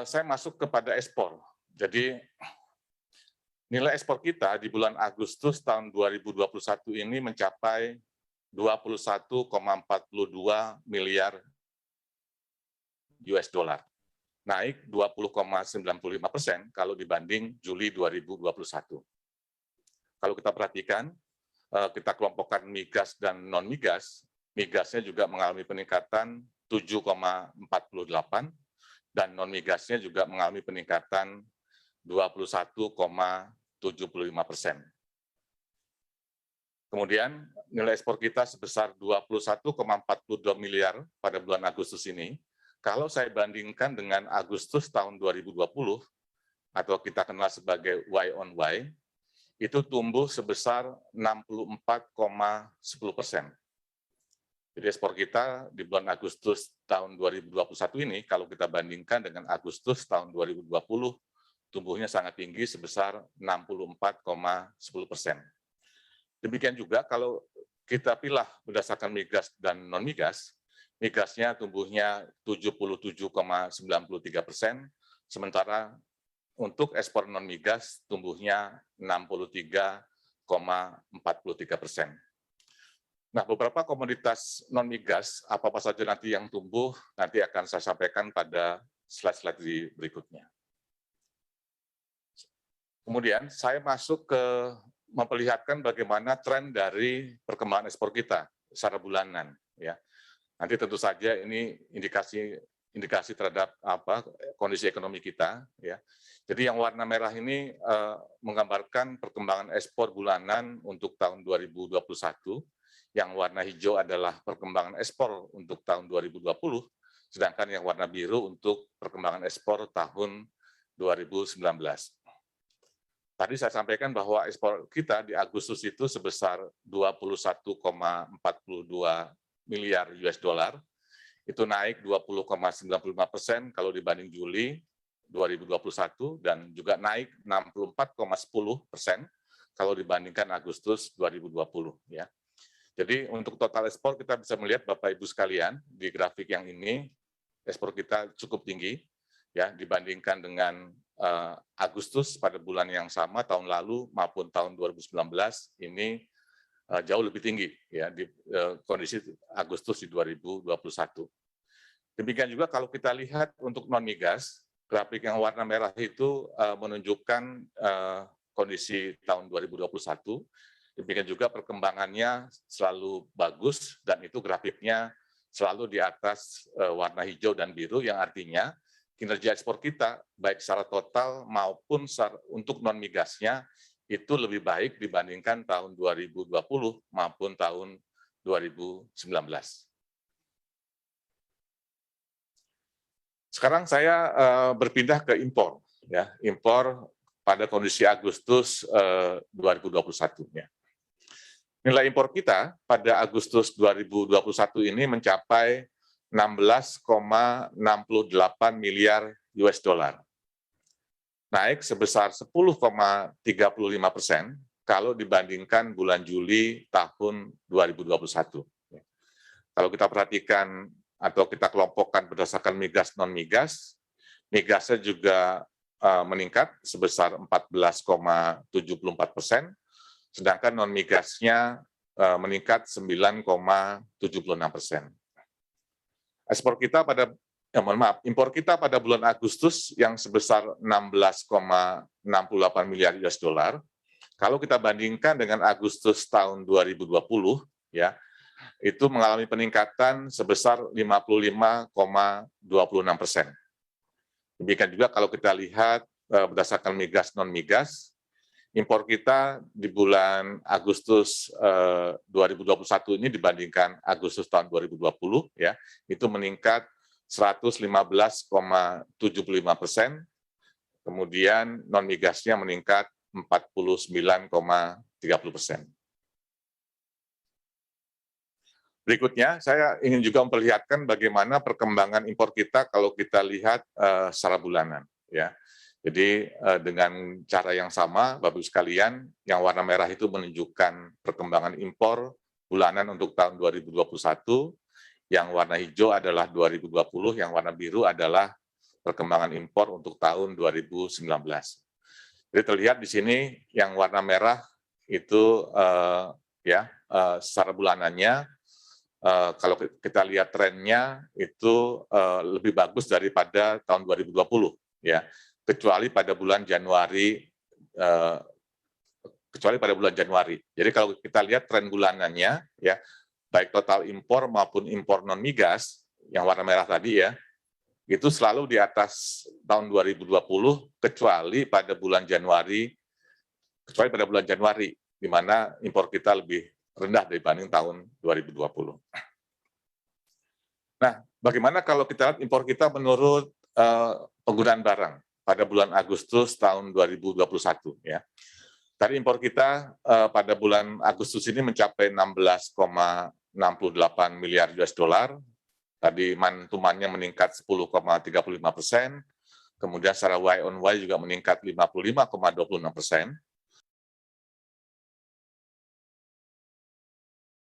Saya masuk kepada ekspor. Jadi nilai ekspor kita di bulan Agustus tahun 2021 ini mencapai 21,42 miliar US dollar, naik 20,95% kalau dibanding Juli 2021. Kalau kita perhatikan, kita kelompokkan migas dan non-migas, migasnya juga mengalami peningkatan 7,48 dan non-migasnya juga mengalami peningkatan 21,75%. Kemudian nilai ekspor kita sebesar 21,42 miliar pada bulan Agustus ini. Kalau saya bandingkan dengan Agustus tahun 2020, atau kita kenal sebagai Y on Y, itu tumbuh sebesar 64,10%. Jadi ekspor kita di bulan Agustus tahun 2021 ini, kalau kita bandingkan dengan Agustus tahun 2020, tumbuhnya sangat tinggi sebesar 64,10%. Demikian juga kalau kita pilih berdasarkan migas dan non-migas, migasnya tumbuhnya 77,93%, sementara untuk ekspor non-migas tumbuhnya 63,43%. Nah, beberapa komoditas non-migas, apa-apa saja nanti yang tumbuh, nanti akan saya sampaikan pada slide-slide di berikutnya. Kemudian saya masuk ke memperlihatkan bagaimana tren dari perkembangan ekspor kita secara bulanan. Ya, nanti tentu saja ini indikasi terhadap kondisi ekonomi kita. Ya, jadi yang warna merah ini menggambarkan perkembangan ekspor bulanan untuk tahun 2021. Yang warna hijau adalah perkembangan ekspor untuk tahun 2020, sedangkan yang warna biru untuk perkembangan ekspor tahun 2019. Tadi saya sampaikan bahwa ekspor kita di Agustus itu sebesar 21,42 miliar US dollar, itu naik 20,95% kalau dibanding Juli 2021 dan juga naik 64,10% kalau dibandingkan Agustus 2020. Ya. Jadi untuk total ekspor kita bisa melihat Bapak Ibu sekalian di grafik yang ini ekspor kita cukup tinggi ya dibandingkan dengan Agustus pada bulan yang sama tahun lalu maupun tahun 2019 ini jauh lebih tinggi ya di kondisi Agustus di 2021. Demikian juga kalau kita lihat untuk non-migas, grafik yang warna merah itu menunjukkan kondisi tahun 2021. Demikian juga perkembangannya selalu bagus dan itu grafiknya selalu di atas warna hijau dan biru yang artinya kinerja ekspor kita, baik secara total maupun untuk non-migasnya, itu lebih baik dibandingkan tahun 2020 maupun tahun 2019. Sekarang saya berpindah ke impor. Ya, impor pada kondisi Agustus 2021. Ya. Nilai impor kita pada Agustus 2021 ini mencapai 16,68 miliar US dollar. Naik sebesar 10,35% kalau dibandingkan bulan Juli tahun 2021. Kalau kita perhatikan atau kita kelompokkan berdasarkan migas non-migas, migasnya juga meningkat sebesar 14,74%, sedangkan non-migasnya meningkat 9,76%. Ekspor kita impor kita pada bulan Agustus yang sebesar 16,68 miliar US dollar. Kalau kita bandingkan dengan Agustus tahun 2020, ya, itu mengalami peningkatan sebesar 55,26%. Demikian juga kalau kita lihat berdasarkan migas non-migas, impor kita di bulan Agustus 2021 ini dibandingkan Agustus tahun 2020 ya, itu meningkat 115,75%, kemudian non-migasnya meningkat 49,30%. Berikutnya, saya ingin juga memperlihatkan bagaimana perkembangan impor kita kalau kita lihat secara bulanan. Ya. Jadi dengan cara yang sama, Bapak Ibu sekalian, yang warna merah itu menunjukkan perkembangan impor bulanan untuk tahun 2021, yang warna hijau adalah 2020, yang warna biru adalah perkembangan impor untuk tahun 2019. Jadi terlihat di sini yang warna merah itu secara bulanannya, kalau kita lihat trennya itu lebih bagus daripada tahun 2020, ya, kecuali pada bulan Januari. Jadi kalau kita lihat tren bulanannya, ya, baik total impor maupun impor non migas yang warna merah tadi, ya, itu selalu di atas tahun 2020 kecuali pada bulan Januari, di mana impor kita lebih rendah dibanding tahun 2020. Nah, bagaimana kalau kita lihat impor kita menurut penggunaan barang pada bulan Agustus tahun 2021, ya. Tadi impor kita pada bulan Agustus ini mencapai 16,68 miliar US dollar. Tadi month-to-month-nya meningkat 10,35%, kemudian secara Y on Y juga meningkat 55,26%.